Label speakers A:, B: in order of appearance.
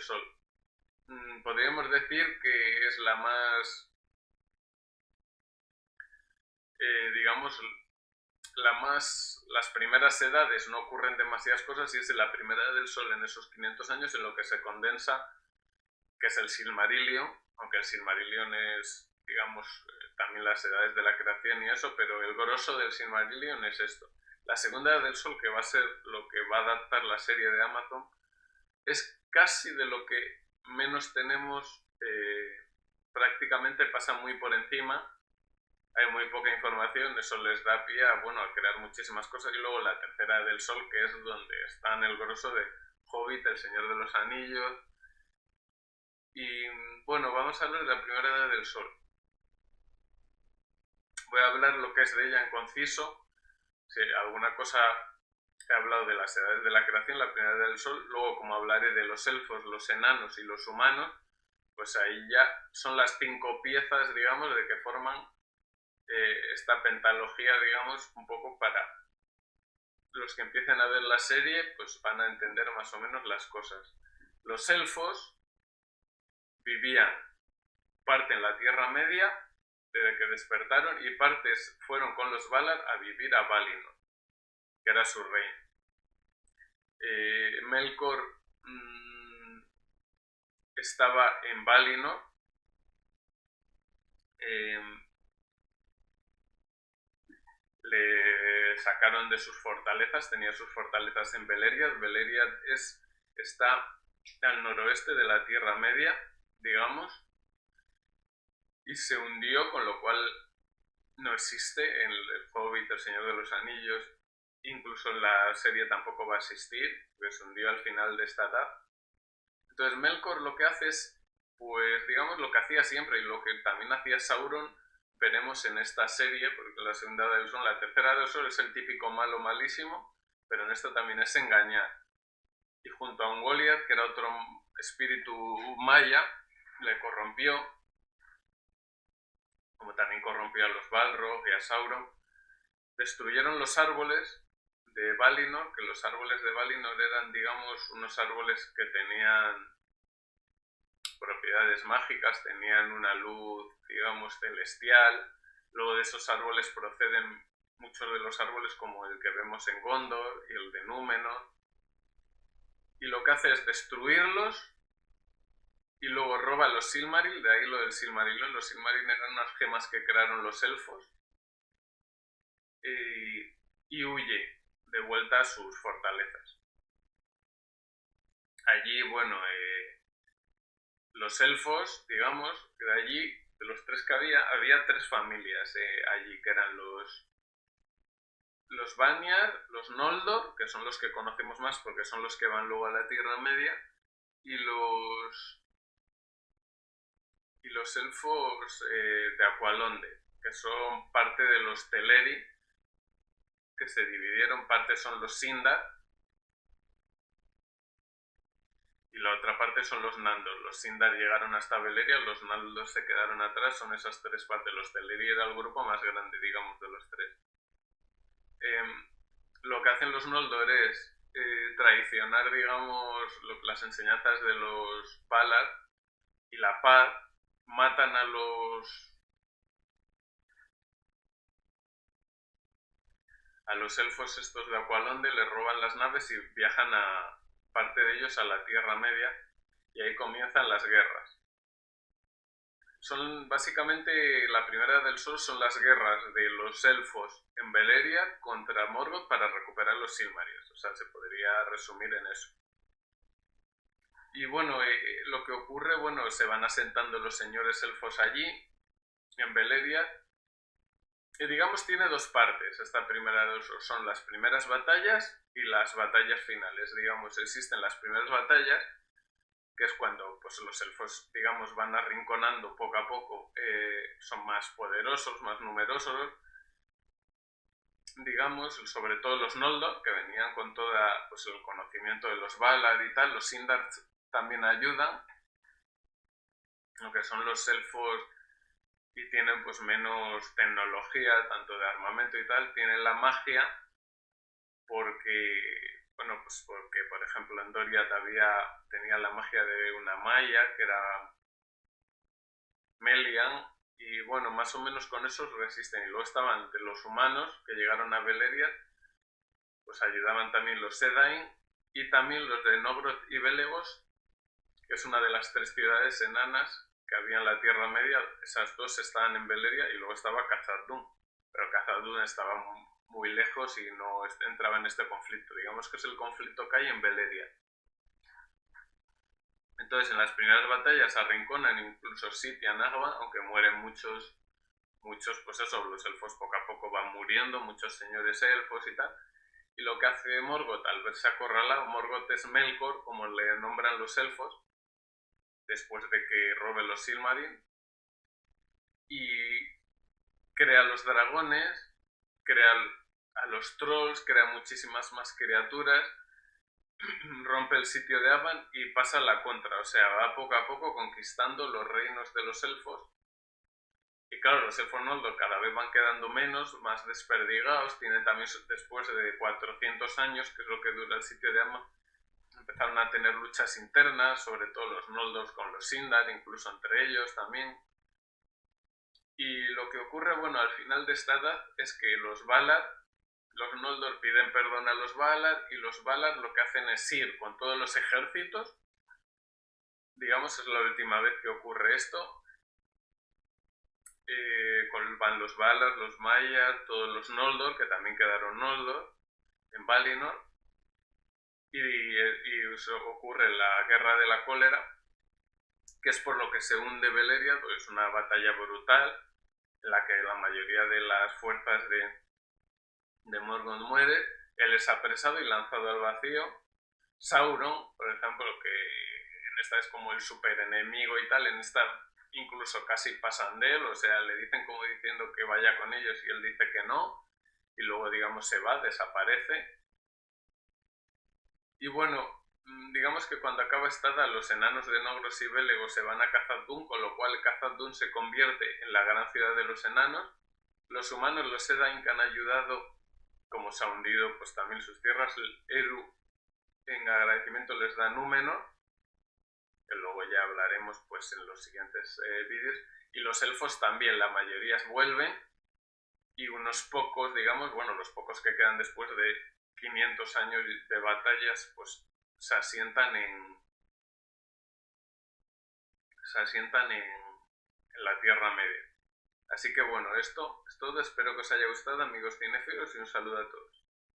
A: del Sol. Podríamos decir que es la más, digamos, las primeras edades no ocurren demasiadas cosas y es la primera edad del Sol en esos 500 años en lo que se condensa, que es el Silmarillion, aunque el Silmarillion es, digamos, también las edades de la creación y eso, pero el grosso del Silmarillion es esto. La segunda edad del Sol, que va a ser lo que va a adaptar la serie de Amazon, es casi de lo que menos tenemos, prácticamente pasa muy por encima, hay muy poca información, eso les da pie a, bueno, a crear muchísimas cosas. Y luego la tercera del Sol, que es donde está en el grosso de Hobbit, El Señor de los Anillos. Y bueno, vamos a hablar de la primera edad del Sol. Voy a hablar lo que es de ella en conciso. Si alguna cosa he hablado de las edades de la creación, la primera edad del Sol. Luego, como hablaré de los elfos, los enanos y los humanos, pues ahí ya son las 5 piezas, digamos, de que forman esta pentalogía, digamos, un poco para los que empiecen a ver la serie, pues van a entender más o menos las cosas. Los elfos vivían parte en la Tierra Media, desde que despertaron, y partes fueron con los Valar a vivir a Valinor, que era su reino. Melkor estaba en Valinor, le sacaron de sus fortalezas, tenía sus fortalezas en Beleriand. Beleriand está al noroeste de la Tierra Media, digamos, y se hundió, con lo cual no existe en el Hobbit, El Señor de los Anillos, incluso en la serie tampoco va a existir, porque se hundió al final de esta edad. Entonces Melkor lo que hace es, pues digamos, lo que hacía siempre y lo que también hacía Sauron, veremos en esta serie, porque la segunda del Sol, la tercera del Sol es el típico malo malísimo, pero en esto también es engañar. Y junto a un Goliath, que era otro espíritu maya, le corrompió, como también corrompió a los Balrog y a Sauron. Destruyeron los árboles de Valinor, que los árboles de Valinor eran, digamos, unos árboles que tenían propiedades mágicas, tenían una luz, digamos, celestial. Luego de esos árboles proceden muchos de los árboles como el que vemos en Gondor y el de Númenor. Y lo que hace es destruirlos y luego roba los Silmaril, de ahí lo del Silmarillion. Los Silmaril eran unas gemas que crearon los elfos, y huye de vuelta a sus fortalezas. Allí, bueno, los elfos, digamos, de allí, de los tres que había 3 familias allí, que eran los Vanyar, los Noldor, que son los que conocemos más porque son los que van luego a la Tierra Media, y los elfos de Aqualonde, que son parte de los Teleri, que se dividieron, parte son los Sindar y la otra parte son los Nandos. Los Sindar llegaron hasta Beleriand, los Nandos se quedaron atrás, son esas 3 partes. Los Teleri era el grupo más grande, digamos, de los 3. Lo que hacen los Noldor es traicionar, digamos, las enseñanzas de los Valar y la paz, matan a los elfos estos de Aqualonde, les roban las naves y viajan a parte de ellos a la Tierra Media, y ahí comienzan las guerras. Son básicamente, la primera del Sol son las guerras de los elfos en Beleriand contra Morgoth para recuperar los Silmarils. O sea, se podría resumir en eso. Y bueno, lo que ocurre, bueno, se van asentando los señores elfos allí, en Beleriand. Y digamos, tiene 2 partes. Esta primera son las primeras batallas y las batallas finales. Digamos, existen las primeras batallas, que es cuando pues, los elfos, digamos, van arrinconando poco a poco, son más poderosos, más numerosos, digamos, sobre todo los Noldor, que venían con todo pues, el conocimiento de los Valar y tal. Los Sindar también ayudan, lo que son los elfos, y tienen pues menos tecnología, tanto de armamento y tal, tienen la magia, porque Bueno, pues porque, por ejemplo, en Doriath tenía la magia de una maya, que era Melian, y bueno, más o menos con esos resisten. Y luego estaban de los humanos que llegaron a Beleriand, pues ayudaban también los Edain, y también los de Nogrod y Belegos, que es una de las 3 ciudades enanas que había en la Tierra Media. Esas 2 estaban en Beleriand y luego estaba Khazad-dûm, pero Khazad-dûm estaba muy lejos y no entraba en este conflicto. Digamos que es el conflicto que hay en Beleriand. Entonces, en las primeras batallas arrinconan, incluso sitian Agva, aunque mueren muchos, pues eso, los elfos poco a poco van muriendo, muchos señores elfos y tal. Y lo que hace Morgoth al verse acorralado, Morgoth es Melkor, como le nombran los elfos, después de que robe los Silmaril, y crea los dragones, crea a los trolls, crea muchísimas más criaturas, rompe el sitio de Avan y pasa a la contra, o sea, va poco a poco conquistando los reinos de los elfos. Y claro, los elfos Noldor cada vez van quedando menos, más desperdigados. Tienen también, después de 400 años, que es lo que dura el sitio de Avan, empezaron a tener luchas internas, sobre todo los Noldor con los Sindar, incluso entre ellos también. Y lo que ocurre, bueno, al final de esta edad es que los Noldor piden perdón a los Valar, y los Valar lo que hacen es ir con todos los ejércitos. Digamos, es la última vez que ocurre esto. Van los Valar, los Maiar, todos los Noldor, que también quedaron Noldor, en Valinor. Y ocurre la Guerra de la Cólera, que es por lo que se hunde Beleriand, pues es una batalla brutal, en la que la mayoría de las fuerzas de Morgoth muere. Él es apresado y lanzado al vacío. Sauron, por ejemplo, que en esta es como el super enemigo y tal, en esta incluso casi pasan de él, o sea, le dicen como diciendo que vaya con ellos y él dice que no, y luego, digamos, se va, desaparece. Y bueno, digamos que cuando acaba esta edad, los enanos de Nogros y Belegos se van a Khazad-dûm, con lo cual Khazad-dûm se convierte en la gran ciudad de los enanos. Los humanos, los Edain, que han ayudado, como se ha hundido pues también sus tierras, el Eru en agradecimiento les da Númenor, que luego ya hablaremos pues en los siguientes vídeos. Y los elfos también, la mayoría vuelven, y unos pocos, digamos, bueno, los pocos que quedan después de 500 años de batallas, pues se asientan en la Tierra Media. Así que bueno, esto es todo. Espero que os haya gustado, amigos cinéfilos, y un saludo a todos.